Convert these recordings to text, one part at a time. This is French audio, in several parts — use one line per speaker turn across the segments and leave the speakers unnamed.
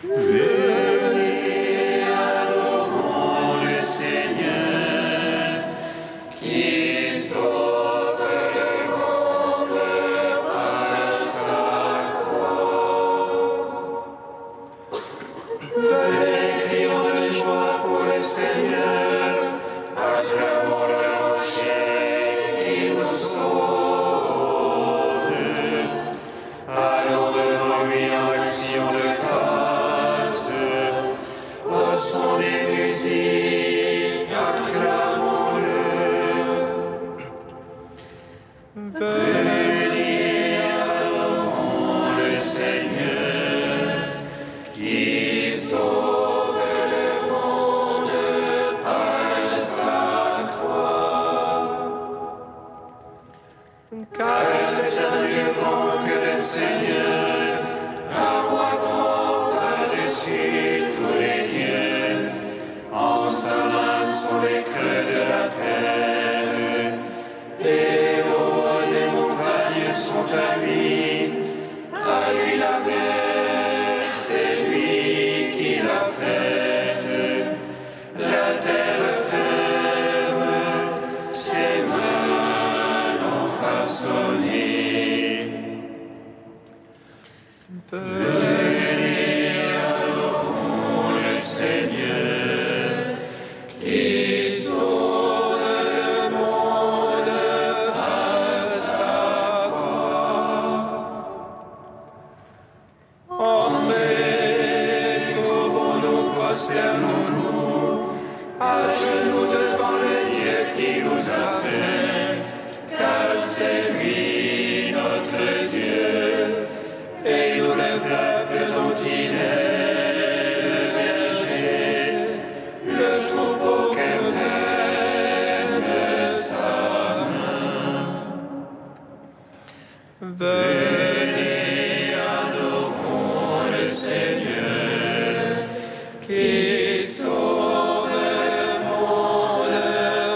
Venez, adorons le Seigneur, qui sauve le monde par sa croix. Venez, crions de joie pour le Seigneur, acclamons le rocher qui nous sauve. Allons devant lui en action de grâce, au son des musiques, acclamons-le. Venez, adorons le Seigneur, qui sauve le monde par sa croix. Car c'est un Dieu grand que le Seigneur, un roi grand par-dessus tous les dieux. En sa main sont les creux de la terre, les hauts des montagnes sont à lui la mer, c'est lui qui l'a faite, la terre ferme, ses mains l'ont façonnée. Venez, adorons le Seigneur, qui sauve le monde par sa croix. Entrez, tournons-nous, prosternons-nous, à genoux devant le Dieu qui nous a fait, car c'est lui notre Dieu, et nous le peuple dont il est le berger, le troupeau qu'elle mène sa main. Venez, adorons le Seigneur, qui sauve le monde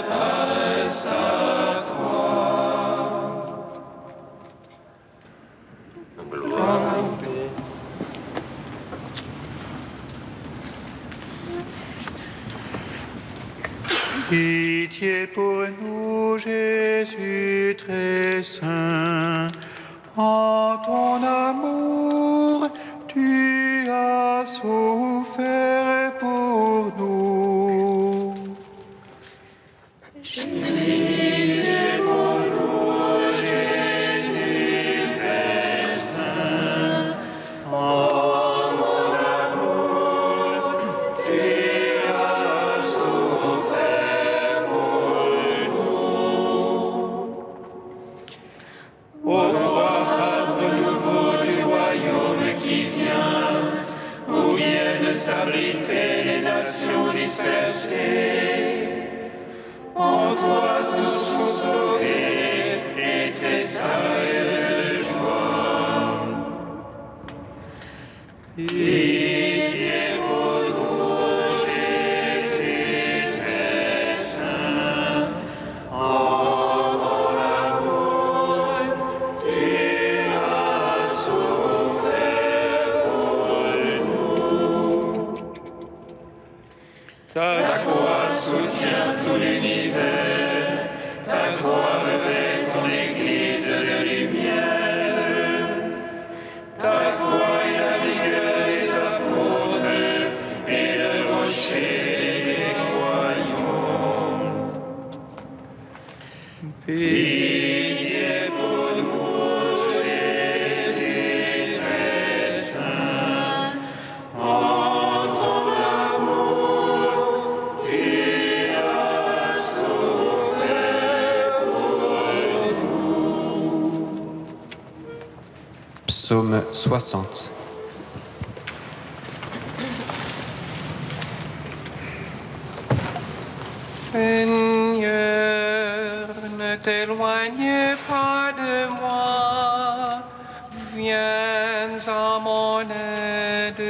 par sa croix. Gloire au Père.
Pitié pour nous, Jésus très saint. En ton amour, tu as souffert pour nous.
Pitié pour nous, Jésus très saint. En ton amour, tu as souffert pour nous. Ô roi renouveau du royaume qui vient, où viennent s'abriter les nations dispersées. En toi tous sont sauvés et tressaillent de joie. Pitié pour nous, Jésus très saint. En ton amour, tu as souffert pour nous. Ta croix soutient tout l'univers, ta croix revêt ton Église de lumière. Ta croix est la vigueur des apôtres et le rocher des croyants. Pitié pour nous, Jésus très saint. En ton amour, tu as souffert pour nous.
Psaume 60.
Seigneur, ne t'éloigne pas de moi, viens en mon aide.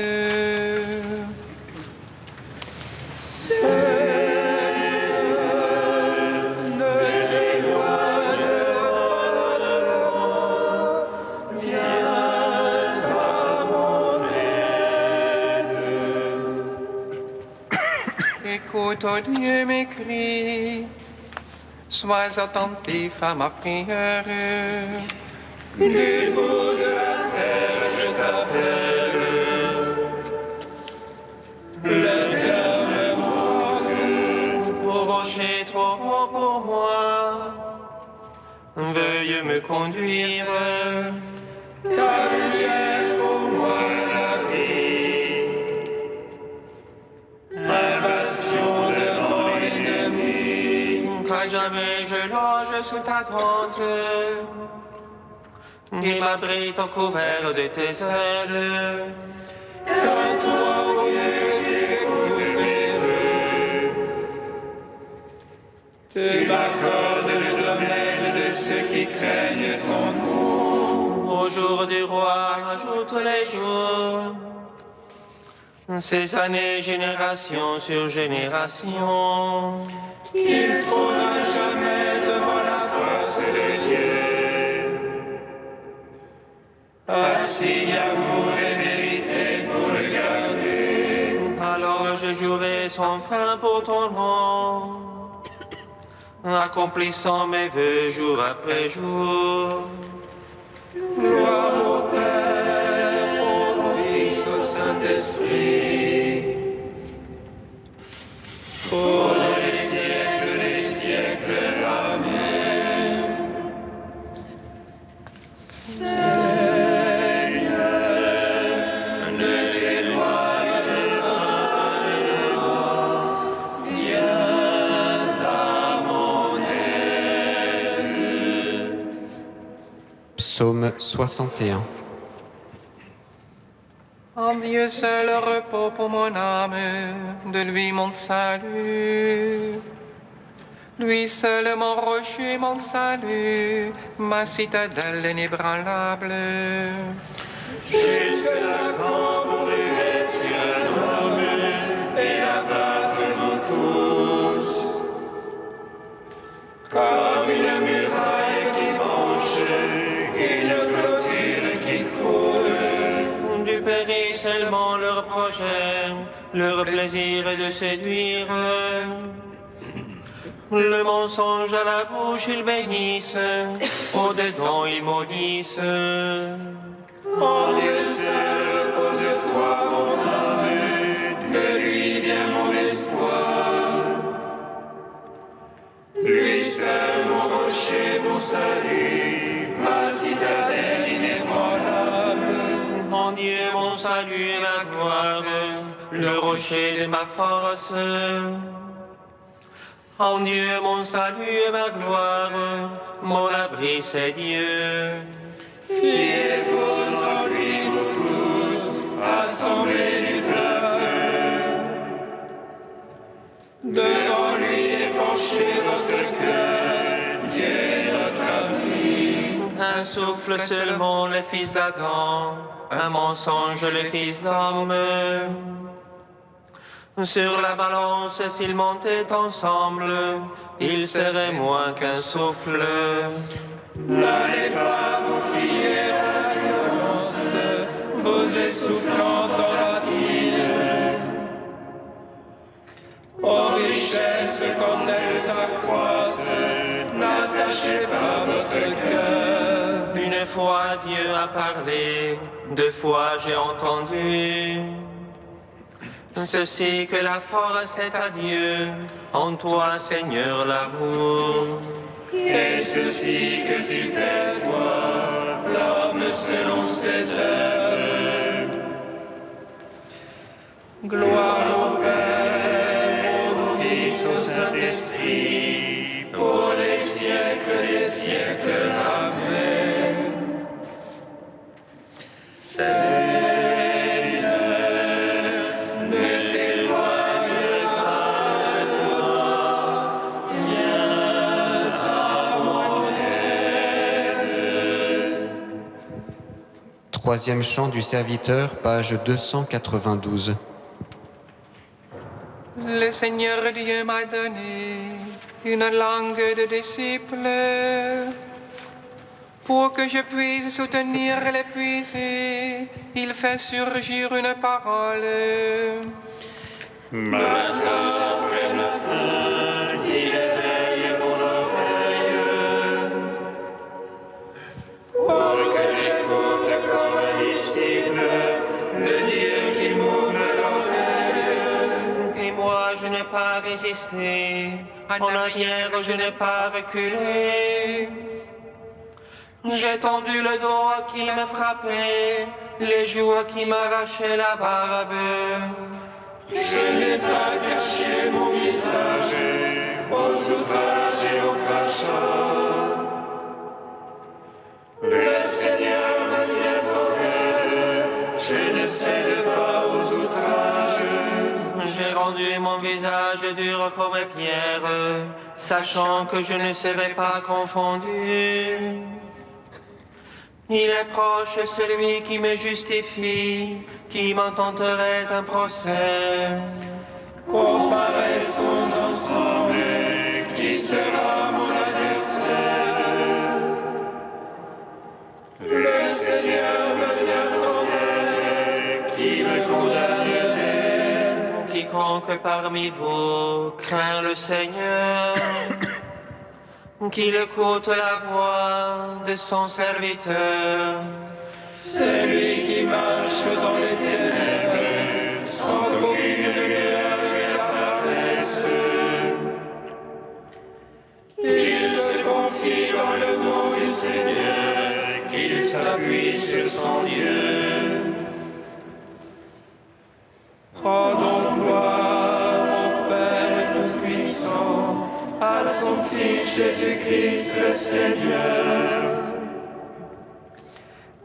écoute, ô Dieu, mes cris. Sois attentif à ma prière.
Du bout de la terre, je t'appelle. Le cœur me manque.
Ô rocher trop haut pour moi, veuille me conduire.
Car tu es pour moi la vie, un bastion devant l'ennemi.
Qu'à jamais je loge sous ta tente, et m'abrite en couvert de tes ailes.
Car toi, Dieu, tu écoutes mes vœux. Tu m'accordes le domaine de ceux qui craignent ton nom.
Au jour du roi, ajoute les jours. Ces années, génération sur génération.
Il trône à jamais devant la face de Dieu. Assigne amour et vérité pour le garder.
Alors je jouerai sans fin pour ton nom, accomplissant mes vœux jour après jour.
Gloire au Père, au Fils, au Saint-Esprit. Pour les siècles des siècles. Amen. Seigneur, ne t'éloigne pas de moi. Viens à mon aide.
Psaume 61.
En Dieu seul repos pour mon âme, de lui mon salut. Lui seul mon rocher, mon salut, ma citadelle inébranlable.
Jusqu'à quand vous ruez sur un homme et abattre-vous tous? Comme une muraille qui penche, une clôture qui coule.
Du périt seulement leur projet, leur plaisir est de séduire. Le mensonge à la bouche ils bénissent, au-dedans ils maudissent.
En Dieu seul repose-toi mon âme, de lui vient mon espoir. Lui seul mon rocher, mon salut, ma citadelle inébranlable.
En Dieu mon salut et ma gloire, le rocher de ma force. En Dieu mon salut et ma gloire, mon abri c'est Dieu.
Fiez-vous en lui, vous tous, assemblés du peuple. Devant lui épanchez votre cœur, Dieu est notre ami.
Un souffle seulement le fils d'Adam, un mensonge le fils d'homme. Sur la balance, s'ils montaient ensemble, ils seraient moins qu'un souffle.
N'allez pas vous fier à la violence, vos essoufflantes en rapide. Aux richesses quand elles s'accroissent, n'attachez pas votre cœur.
Une fois Dieu a parlé, deux fois j'ai entendu. Ceci que la force est à Dieu, en toi Seigneur l'amour.
Et ceci que tu perçois, l'homme selon ses œuvres. Gloire au Père, au Fils, au Saint-Esprit, pour les siècles des siècles. Amen. Seigneur, ne t'éloigne pas de moi, viens à mon aide.
Troisième chant du serviteur, page 292.
Le Seigneur Dieu m'a donné une langue de disciple pour que je puisse soutenir l'épuisé. Il fait surgir une parole.
Matin après matin,
résisté. En arrière, je n'ai pas reculé. J'ai tendu le dos à qui me frappait, les joues à qui m'arrachaient la barbe.
Je n'ai pas caché mon visage aux outrages et aux crachats. Le Seigneur me vient en aide, je ne cède pas aux outrages.
J'ai rendu mon visage dur comme pierre, sachant que je ne serai pas confondu. Il est proche celui qui me justifie, qui m'intenterait un procès.
Comparaissons ensemble, qui sera mon adversaire? Le Seigneur me vient en aide, qui me condamnerait?
Quiconque parmi vous craint le Seigneur, qu'il écoute la voix de son serviteur.
Celui qui marche dans les ténèbres, sans qu'aucune lumière lui apparaisse. Qu'il se confie dans le mot du Seigneur, qu'il s'appuie sur son Dieu. Rendons gloire au Père Tout-Puissant, à son Fils Jésus-Christ le Seigneur,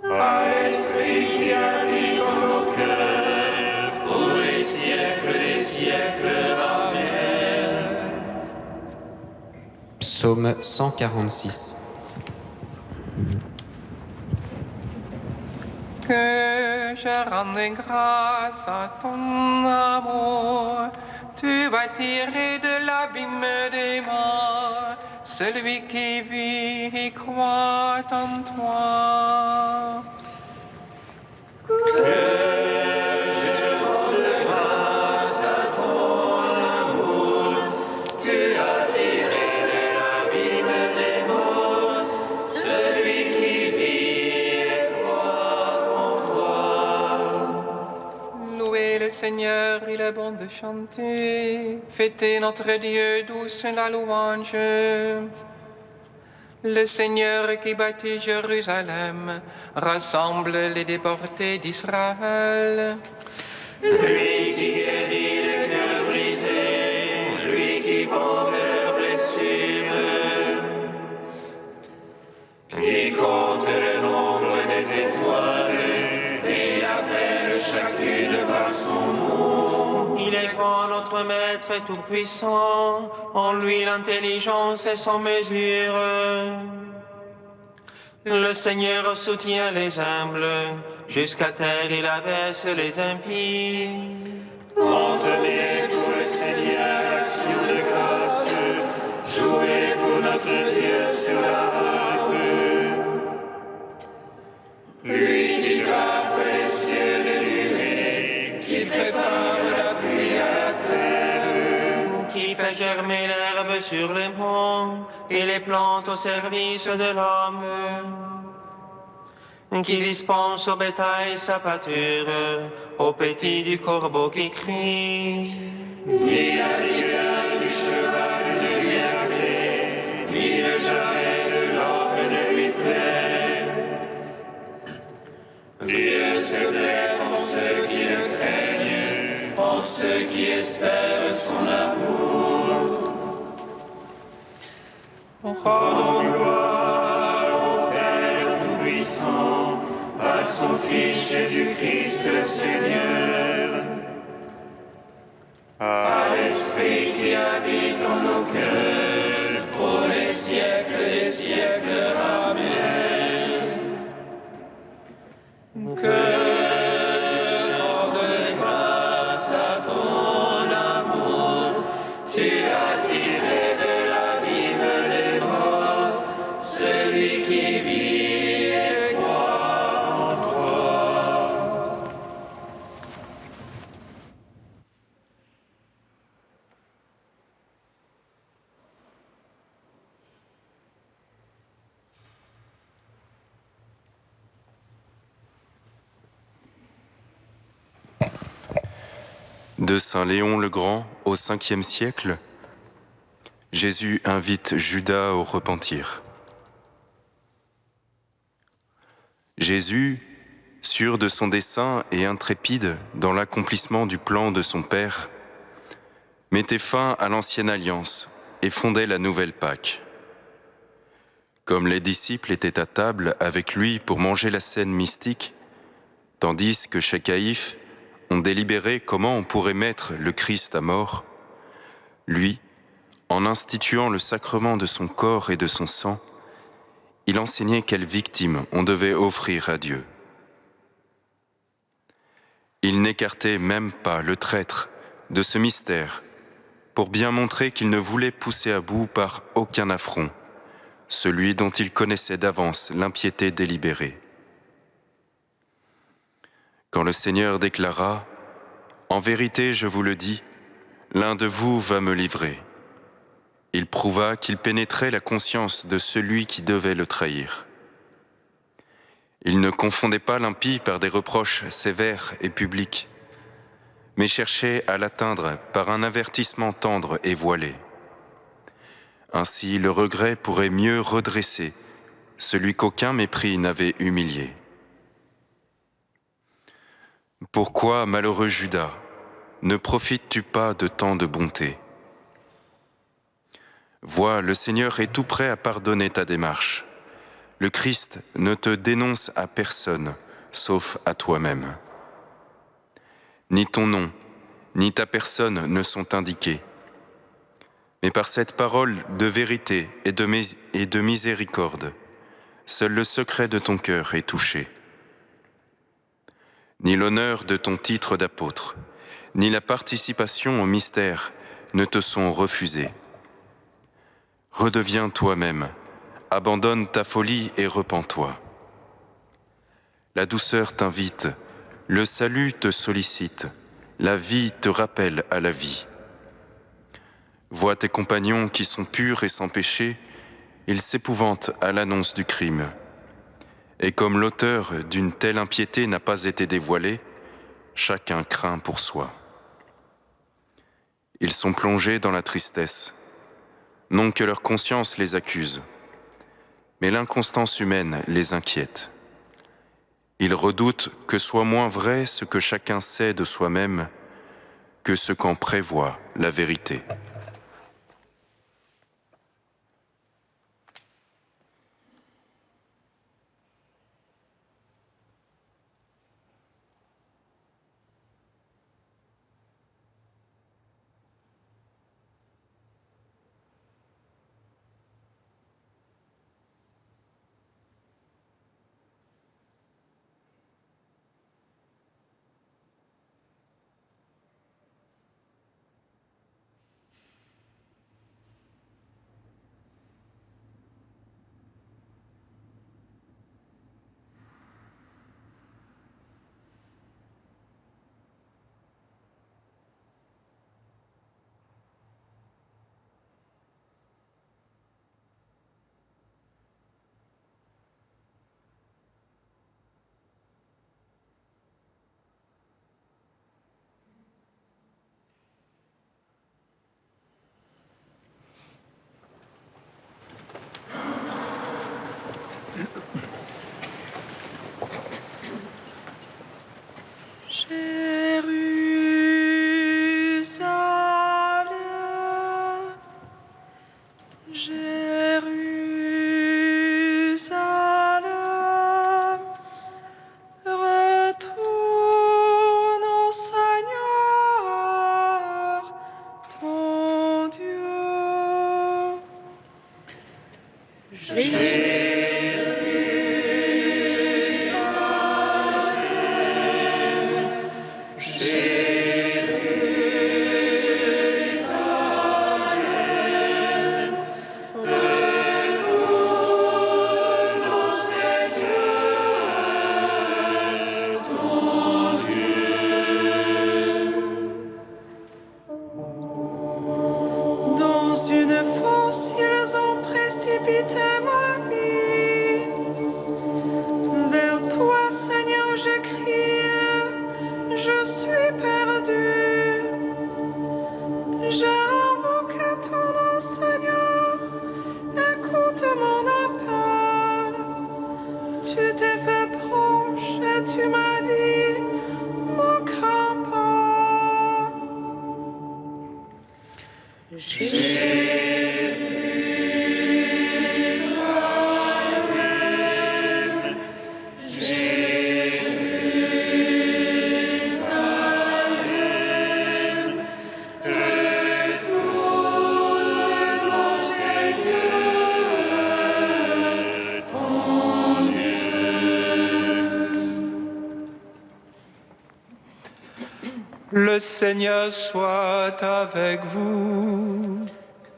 à l'Esprit qui habite en nos cœurs, pour les siècles des siècles. Amen.
Psaume 146.
Que je rende grâce à ton amour, tu vas tirer de l'abîme des morts, celui qui vit et croit en toi. Seigneur, il est bon de chanter, fêter notre Dieu, douce la louange. Le Seigneur qui bâtit Jérusalem rassemble les déportés d'Israël.
Lui qui guérit les cœurs brisés, lui qui bande leurs blessures, qui compte le nombre des étoiles et appelle chacune par son nom.
Il est grand, notre Maître et tout-puissant, en lui l'intelligence est sans mesure. Le Seigneur soutient les humbles, jusqu'à terre il abaisse les impies.
Entonez pour le Seigneur action de grâce, jouez pour notre Dieu sur la harpe. Lui qui grappe les cieux de nuée, qui prépare la pluie à la terre,
qui fait germer l'herbe sur les monts et les plantes au service de l'homme, qui dispense au bétail sa pâture, au petit du corbeau qui crie.
ni la vigueur du cheval ne lui agrée, ni le jarret de l'homme ne lui plaît. Dieu se plaît en ceux qui le craignent, en ceux qui espèrent son amour. Rendons gloire au Père Tout-Puissant, à son Fils Jésus-Christ le Seigneur, à l'Esprit qui habite en nos cœurs, pour les siècles des siècles. Amen. Que je rende grâce à ton amour, tu as tiré de l'abîme des morts, celui qui vit et croit en toi.
De Saint Léon le Grand au 5e siècle, Jésus invite Judas au repentir. Jésus, sûr de son dessein et intrépide dans l'accomplissement du plan de son Père, mettait fin à l'ancienne alliance et fondait la nouvelle Pâque. Comme les disciples étaient à table avec lui pour manger la scène mystique, tandis que chez Caïphe, on délibérait comment on pourrait mettre le Christ à mort, lui, en instituant le sacrement de son corps et de son sang, il enseignait quelle victime on devait offrir à Dieu. Il n'écartait même pas le traître de ce mystère pour bien montrer qu'il ne voulait pousser à bout par aucun affront celui dont il connaissait d'avance l'impiété délibérée. Quand le Seigneur déclara « En vérité, je vous le dis, l'un de vous va me livrer », il prouva qu'il pénétrait la conscience de celui qui devait le trahir. Il ne confondait pas l'impie par des reproches sévères et publics, mais cherchait à l'atteindre par un avertissement tendre et voilé. Ainsi, le regret pourrait mieux redresser celui qu'aucun mépris n'avait humilié. Pourquoi, malheureux Judas, ne profites-tu pas de tant de bonté ? Vois, le Seigneur est tout prêt à pardonner ta démarche. Le Christ ne te dénonce à personne, sauf à toi-même. Ni ton nom, ni ta personne ne sont indiqués. Mais par cette parole de vérité et de miséricorde, seul le secret de ton cœur est touché. Ni l'honneur de ton titre d'apôtre, ni la participation au mystère ne te sont refusés. Redeviens toi-même, abandonne ta folie et repens-toi. La douceur t'invite, le salut te sollicite, la vie te rappelle à la vie. Vois tes compagnons qui sont purs et sans péché, ils s'épouvantent à l'annonce du crime. Et comme l'auteur d'une telle impiété n'a pas été dévoilé, chacun craint pour soi. Ils sont plongés dans la tristesse, non que leur conscience les accuse, mais l'inconstance humaine les inquiète. Ils redoutent que soit moins vrai ce que chacun sait de soi-même que ce qu'en prévoit la vérité.
Le Seigneur soit avec vous.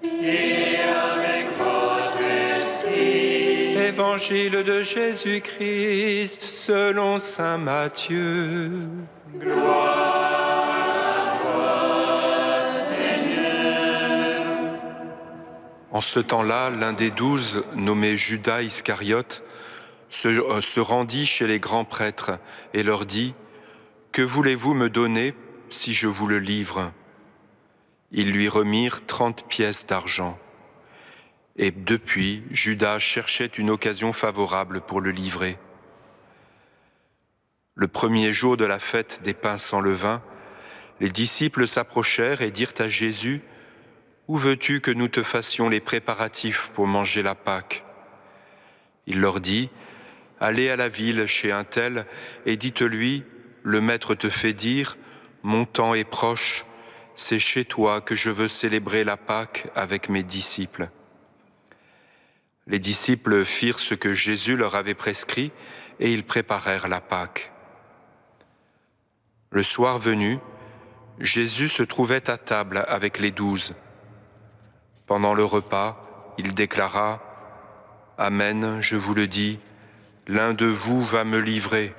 Et avec votre esprit.
Évangile de Jésus-Christ selon saint Matthieu.
Gloire à toi, Seigneur.
En ce temps-là, l'un des 12, nommé Judas Iscariote, se rendit chez les grands prêtres et leur dit « Que voulez-vous me donner si je vous le livre ?» Ils lui remirent 30 pièces d'argent. Et depuis, Judas cherchait une occasion favorable pour le livrer. Le premier jour de la fête des pains sans levain, les disciples s'approchèrent et dirent à Jésus « Où veux-tu que nous te fassions les préparatifs pour manger la Pâque ?» Il leur dit « Allez à la ville chez un tel et dites-lui, le Maître te fait dire, mon temps est proche, c'est chez toi que je veux célébrer la Pâque avec mes disciples. » Les disciples firent ce que Jésus leur avait prescrit et ils préparèrent la Pâque. Le soir venu, Jésus se trouvait à table avec les 12. Pendant le repas, il déclara « Amen, je vous le dis, l'un de vous va me livrer. »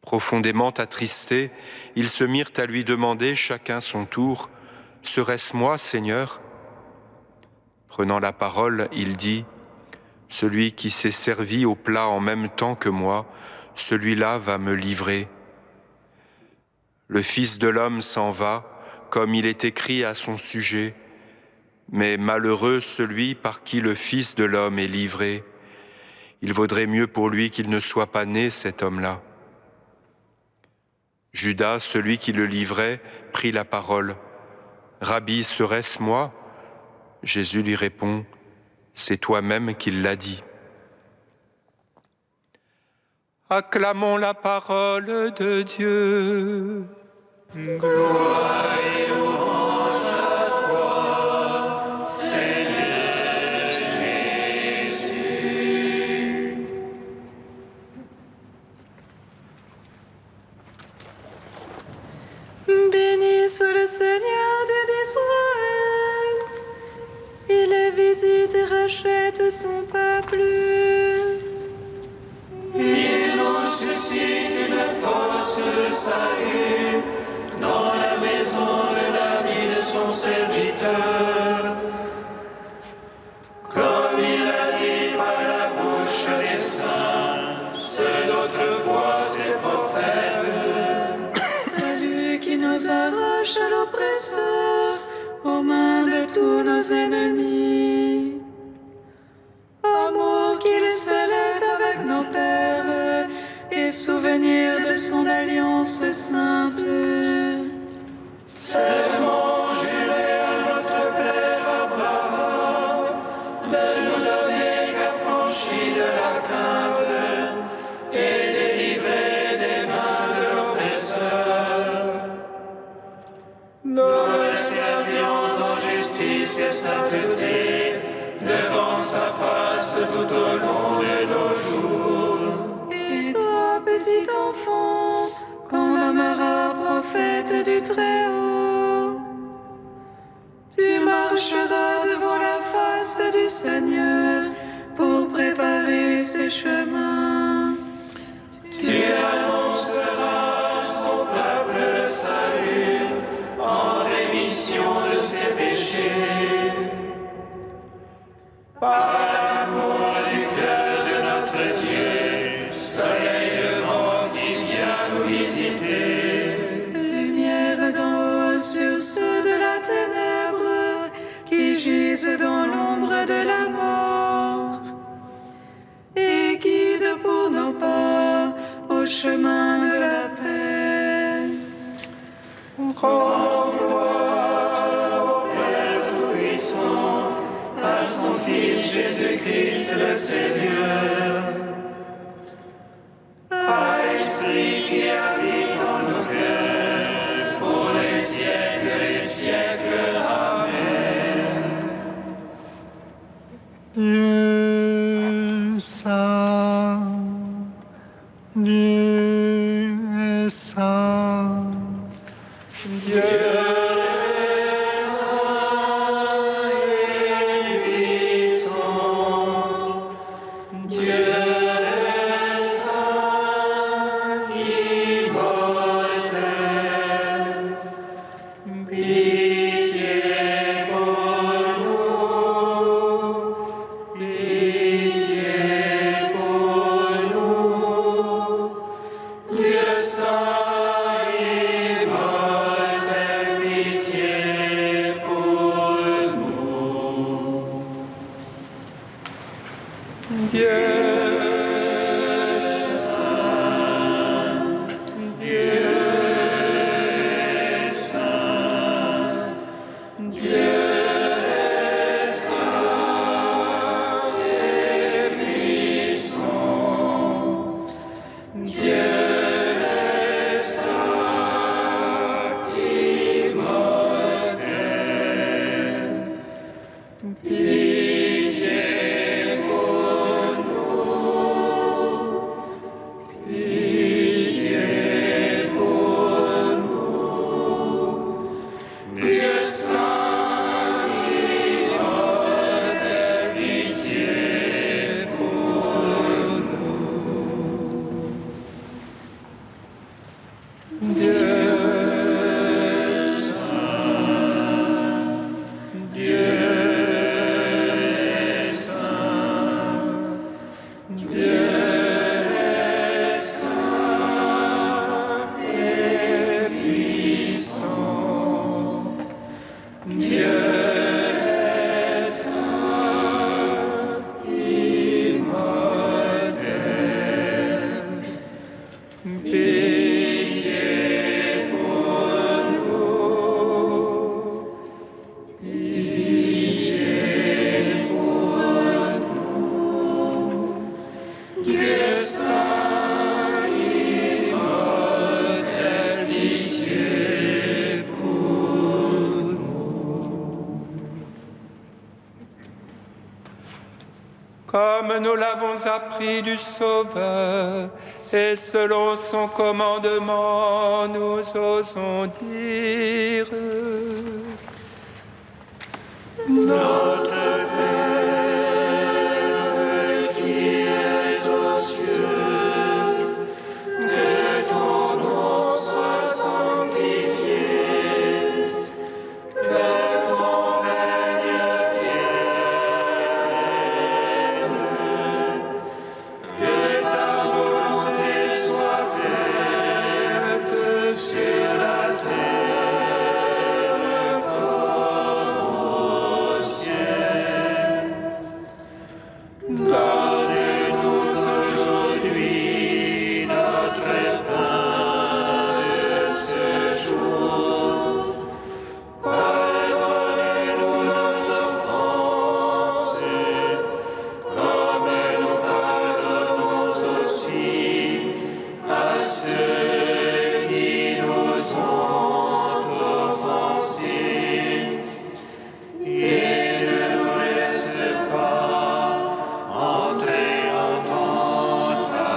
Profondément attristés, ils se mirent à lui demander chacun son tour « Serait-ce moi, Seigneur ?» Prenant la parole, il dit « Celui qui s'est servi au plat en même temps que moi, celui-là va me livrer. Le Fils de l'homme s'en va, comme il est écrit à son sujet, mais malheureux celui par qui le Fils de l'homme est livré. Il vaudrait mieux pour lui qu'il ne soit pas né, cet homme-là. » Judas, celui qui le livrait, prit la parole. « Rabbi, serait-ce moi ?» Jésus lui répond, « C'est toi-même qui l'as dit. »
Acclamons la parole de Dieu.
Gloire et louange à toi, Seigneur Jésus.
Béni soit le Seigneur Dieu d'Israël. Il visite et rachète son peuple.
Il nous suscite une force de salut dans la maison de David, son serviteur. Comme il l'a dit par la bouche des saints, ceux d'autrefois ses prophètes.
Celui qui nous arrache à l'oppresseur, aux mains de tous nos ennemis. Amour qu'il scellait avec nos pères, et souvenir de son alliance sainte.
Serment juré à notre Père Abraham de nous donner qu'affranchis de la crainte et délivrés des mains de l'oppresseur. Nous le servions en justice et sainteté devant sa face tout au long de nos jours.
Et toi, petit enfant, qu'on nommera prophète du Très-Haut, tu marcheras devant la face du Seigneur pour préparer ses chemins.
Tu annonceras à son peuple le salut en rémission de ses péchés. Par l'amour du cœur de notre Dieu, soleil levant qui vient nous visiter.
Lumière d'en haut sur ceux de la ténèbre qui gisent dans l'ombre de la mort, et guide pour nos pas au chemin de la paix.
Rends gloire au Père Tout-Puissant, à son Fils Jésus-Christ le Seigneur, à l'Esprit qui habite en nos cœurs, pour les siècles des siècles. Amen.
Dieu saint, Dieu est saint.
Comme nous l'avons appris du Sauveur, et selon son commandement, nous osons dire:
Notre Père qui es aux cieux, que ton nom soit sanctifié, que ton règne vienne, que ta volonté soit faite sur la terre comme au ciel. Donne-nous aujourd'hui notre pain de ce jour. Pardonne-nous nos offenses, comme nous pardonnons aussi à ceux qui nous ont offensés. Et ne nous laisse pas entrer en tentation,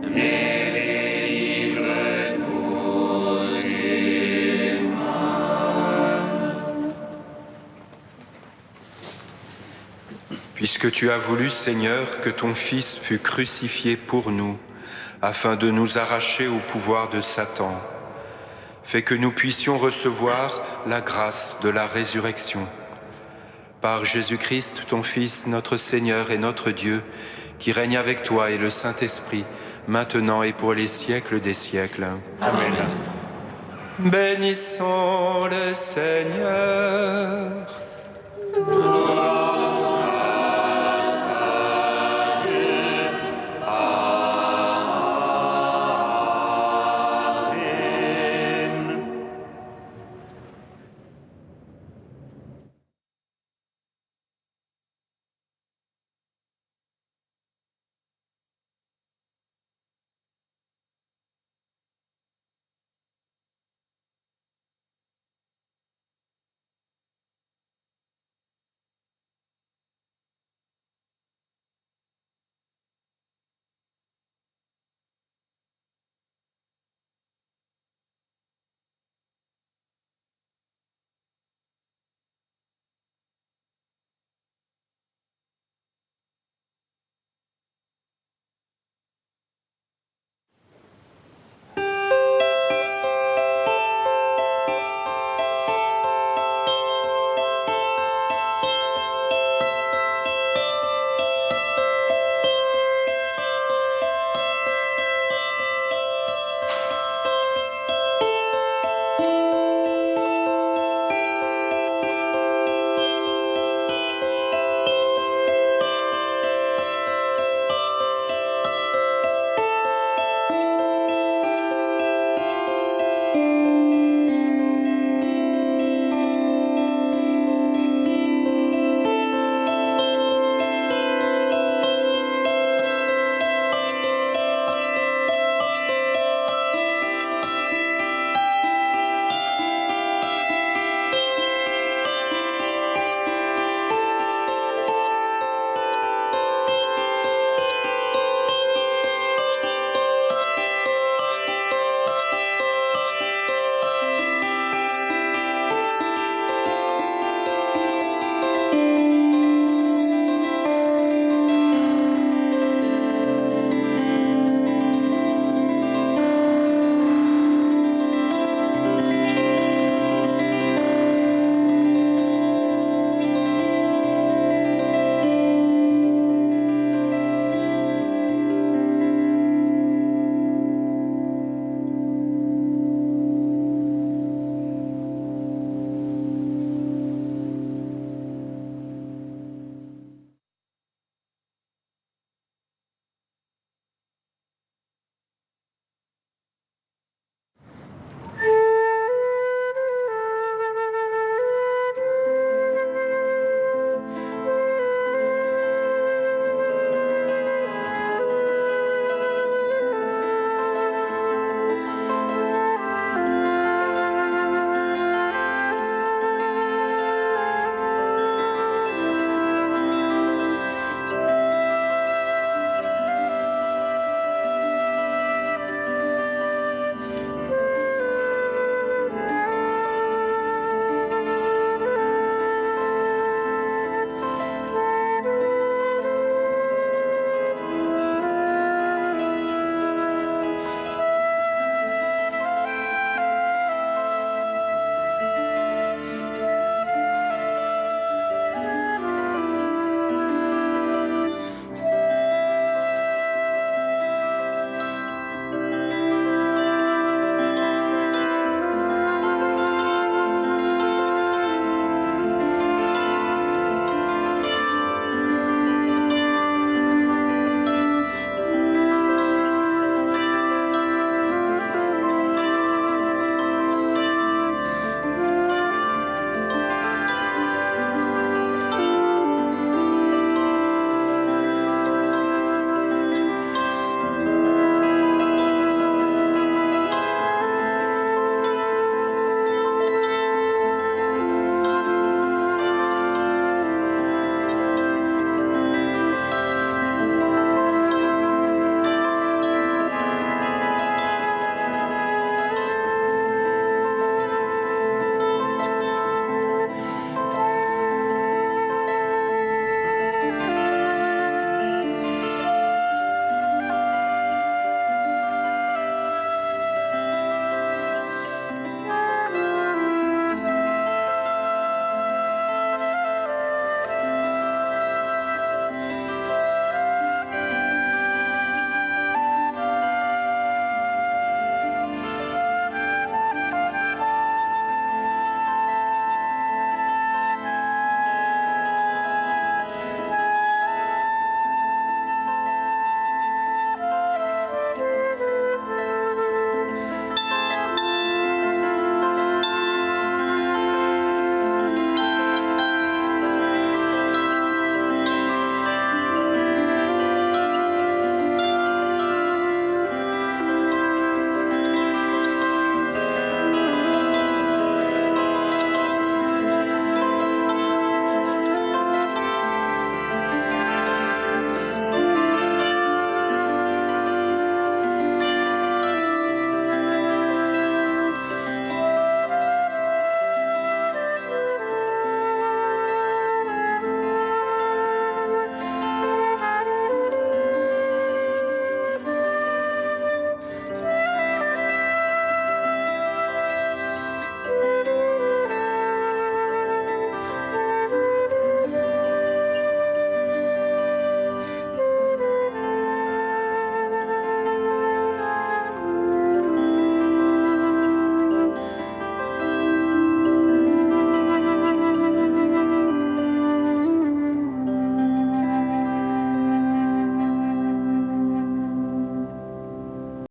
mais délivre-nous du mal.
Puisque tu as voulu, Seigneur, que ton Fils fût crucifié pour nous, afin de nous arracher au pouvoir de Satan, fais que nous puissions recevoir la grâce de la résurrection. Par Jésus-Christ, ton Fils, notre Seigneur et notre Dieu, qui règne avec toi et le Saint-Esprit, maintenant et pour les siècles des siècles.
Amen.
Bénissons le Seigneur.
Gloire